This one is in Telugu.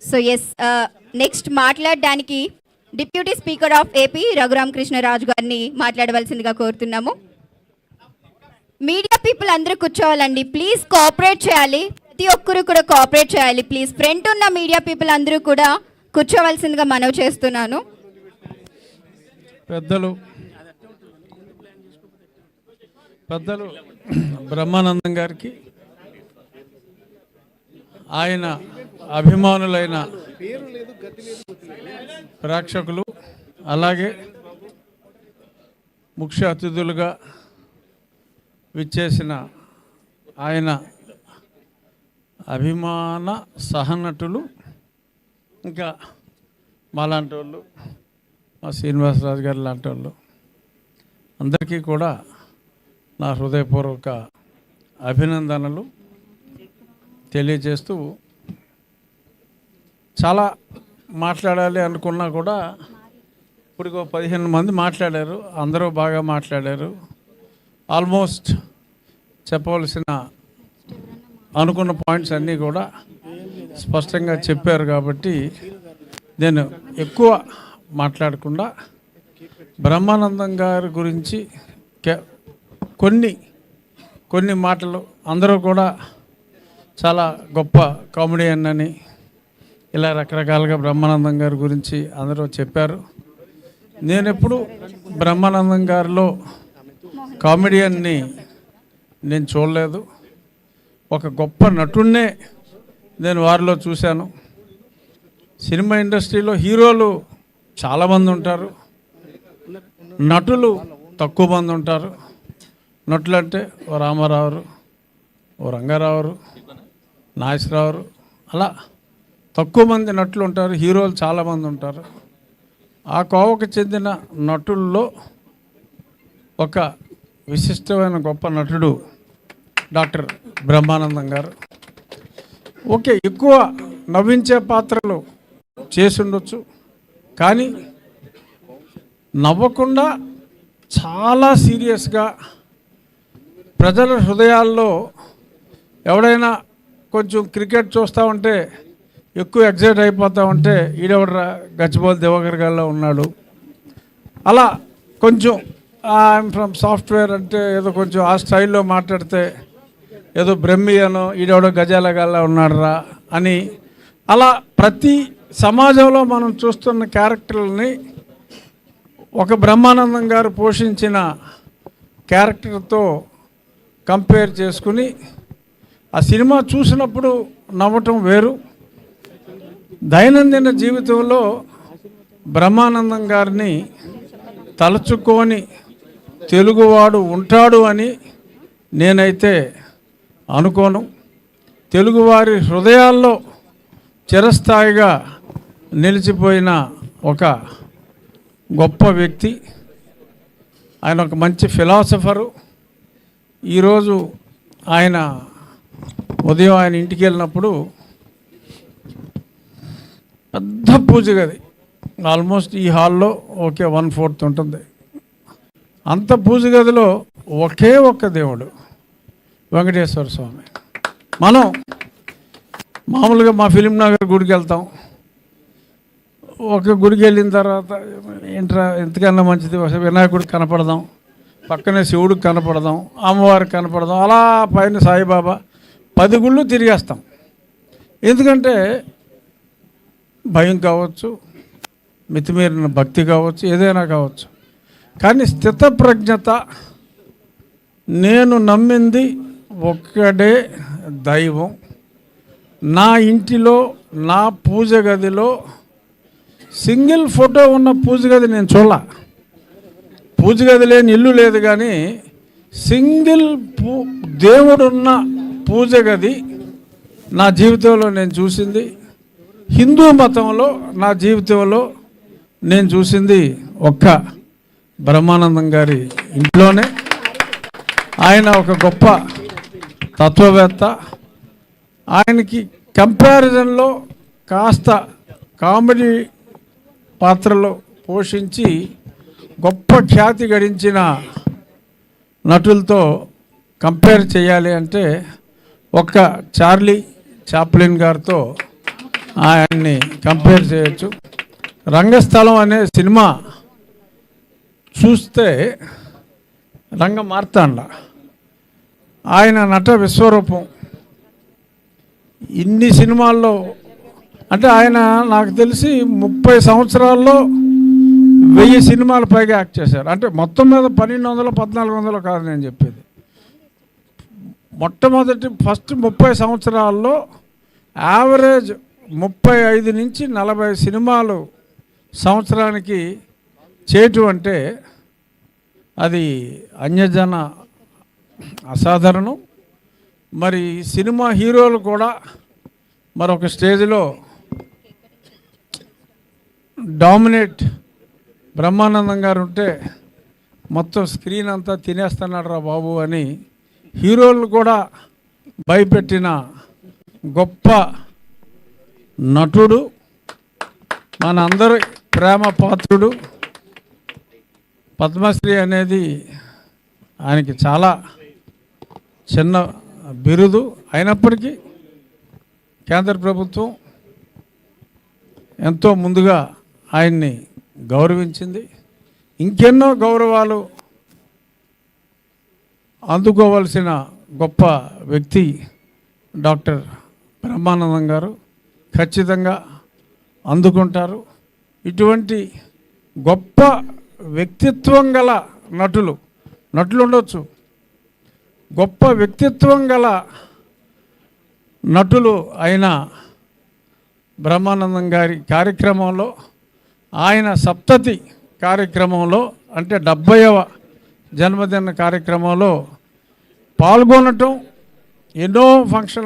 సో ఎస్, నెక్స్ట్ మాట్లాడడానికి deputy speaker of AP Raghuram Krishnaraju గారిని మాట్లాడవలసిందిగా కోరుతున్నాము. మీడియా పీపుల్ అందరూ కూర్చోవాలండి, ప్లీజ్ కోఆపరేట్ చేయాలి, ప్రతి ఒక్కరు కూడా కోఆపరేట్ చేయాలి ప్లీజ్. ఫ్రంట్ ఉన్న మీడియా పీపుల్ అందరూ కూడా కూర్చోవలసిందిగా మనవి చేస్తున్నాను. పెద్దలు బ్రహ్మానందం గారికి, ఆయన అభిమానులైన ప్రేక్షకులు, అలాగే ముఖ్య అతిథులుగా విచ్చేసిన ఆయన అభిమాన సహనటులు, ఇంకా మాలాంటి వాళ్ళు, మా శ్రీనివాసరాజు గారు లాంటి వాళ్ళు అందరికీ కూడా నా హృదయపూర్వక అభినందనలు తెలియజేస్తూ, చాలా మాట్లాడాలి అనుకున్నా కూడా ఇప్పుడు 15 మంది మాట్లాడారు, అందరూ బాగా మాట్లాడారు. ఆల్మోస్ట్ చెప్పవలసిన అనుకున్న పాయింట్స్ అన్నీ కూడా స్పష్టంగా చెప్పారు. కాబట్టి నేను ఎక్కువ మాట్లాడకుండా బ్రహ్మానందం గారి గురించి కొన్ని మాటలు, అందరూ కూడా చాలా గొప్ప కామెడియన్ అని ఇలా రకరకాలుగా బ్రహ్మానందం గారి గురించి అందరూ చెప్పారు. నేను ఎప్పుడు బ్రహ్మానందం గారిలో కామెడియన్ని నేను చూడలేదు, ఒక గొప్ప నటుడినే నేను వారిలో చూశాను. సినిమా ఇండస్ట్రీలో హీరోలు చాలామంది ఉంటారు, నటులు తక్కువ మంది ఉంటారు. నటులు అంటే ఓ రామారావు, ఓ రంగారావు, నాగేశ్వరరావు, అలా తక్కువ మంది నటులు ఉంటారు, హీరోలు చాలామంది ఉంటారు. ఆ కోవకు చెందిన నటుల్లో ఒక విశిష్టమైన గొప్ప నటుడు డాక్టర్ బ్రహ్మానందం గారు. ఓకే, ఎక్కువ నవ్వించే పాత్రలు చేసుండొచ్చు, కానీ నవ్వకుండా చాలా సీరియస్గా ప్రజల హృదయాల్లో, ఎవడైనా కొంచెం క్రికెట్ చూస్తూ ఉంటే ఎక్కువ ఎగ్జైట్ అయిపోతూ ఉంటే ఈడెవడరా గచ్చిబౌలి దివాకర్ గారిలో ఉన్నాడు, అలా కొంచెం ఐఎమ్ ఫ్రమ్ సాఫ్ట్వేర్ అంటే ఏదో కొంచెం ఆ స్టైల్లో మాట్లాడితే ఏదో బ్రహ్మి అనో ఈడెవడో గజాల గాల్లో ఉన్నాడురా అని, అలా ప్రతి సమాజంలో మనం చూస్తున్న క్యారెక్టర్లని ఒక బ్రహ్మానందం గారు పోషించిన క్యారెక్టర్తో కంపేర్ చేసుకుని ఆ సినిమా చూసినప్పుడు నవ్వటం వేరు. దైనందిన జీవితంలో బ్రహ్మానందం గారిని తలుచుకొని తెలుగువాడు ఉంటాడు అని నేనైతే అనుకోను. తెలుగువారి హృదయాల్లో చిరస్థాయిగా నిలిచిపోయిన ఒక గొప్ప వ్యక్తి. ఆయన ఒక మంచి ఫిలాసఫరు. ఈరోజు ఆయన ఉదయం ఆయన ఇంటికి వెళ్ళినప్పుడు పెద్ద పూజ గది, ఆల్మోస్ట్ ఈ హాల్లో ఓకే 1/4 ఉంటుంది. అంత పూజ గదిలో ఒకే ఒక్క దేవుడు వెంకటేశ్వర స్వామి. మనం మామూలుగా మా ఫిలిం నగర్ గుడికి వెళ్తాం, ఒక గుడికి వెళ్ళిన తర్వాత ఏంట్రా ఎంతకన్నా మంచిది వినాయకుడికి కనపడదాం, పక్కనే శివుడికి కనపడదాం, అమ్మవారికి కనపడదాం, అలా పైన సాయిబాబా 10 గుళ్ళు తిరిగేస్తాం. ఎందుకంటే భయం కావచ్చు, మితిమీరిన భక్తి కావచ్చు, ఏదైనా కావచ్చు. కానీ స్థితప్రజ్ఞత, నేను నమ్మింది ఒక్కడే దైవం, నా ఇంటిలో నా పూజ గదిలో సింగిల్ ఫోటో ఉన్న పూజ గది నేను చూడాల. పూజ గది లేని ఇల్లు లేదు, కానీ సింగిల్ దేవుడున్న పూజ గది నా జీవితంలో నేను చూసింది. హిందూ మతంలో నా జీవితంలో నేను చూసింది ఒక్క బ్రహ్మానందం గారి ఇంట్లోనే. ఆయన ఒక గొప్ప తత్వవేత్త. ఆయనకి కంపారిజన్లో కాస్త కామెడీ పాత్రలో పోషించి గొప్ప ఖ్యాతి గడించిన నటులతో కంపేర్ చేయాలి అంటే ఒక్క చార్లీ చాప్లిన్ గారితో ఆయన్ని కంపేర్ చేయొచ్చు. రంగస్థలం అనే సినిమా చూస్తే రంగం మార్తాండ ఆయన నట విశ్వరూపం. ఇన్ని సినిమాల్లో అంటే ఆయన నాకు తెలిసి 30 సంవత్సరాల్లో 1000 సినిమాల పైగా యాక్ట్ చేశారు. అంటే మొత్తం మీద 1200 1400 కాదు నేను చెప్పేది. ఫస్ట్ 30 సంవత్సరాల్లో యావరేజ్ 35 నుంచి 40 సినిమాలు సంవత్సరానికి చేయటం అంటే అది అన్యజన అసాధారణం. మరి సినిమా హీరోలు కూడా మరొక స్టేజ్లో డామినేట్ బ్రహ్మానందం గారు ఉంటే మొత్తం స్క్రీన్ అంతా తినేస్తున్నాడు రా బాబు అని హీరోలు కూడా భయపెట్టిన గొప్ప నటుడు, మన అందరి ప్రేమ పాత్రుడు. పద్మశ్రీ అనేది ఆయనకి చాలా చిన్న బిరుదు అయినప్పటికీ కేంద్ర ప్రభుత్వం ఎంతో ముందుగా ఆయన్ని గౌరవించింది. ఇంకెన్నో గౌరవాలు అందుకోవలసిన గొప్ప వ్యక్తి డాక్టర్ బ్రహ్మానందం గారు. ఖచ్చితంగా అందుకుంటారు. ఇటువంటి గొప్ప వ్యక్తిత్వం గల నటులు ఉండొచ్చు. గొప్ప వ్యక్తిత్వం గల నటులు అయిన బ్రహ్మానందం గారి కార్యక్రమంలో, ఆయన సప్తతి కార్యక్రమంలో అంటే 70వ జన్మదిన కార్యక్రమంలో పాల్గొనటం, ఎన్నో ఫంక్షన్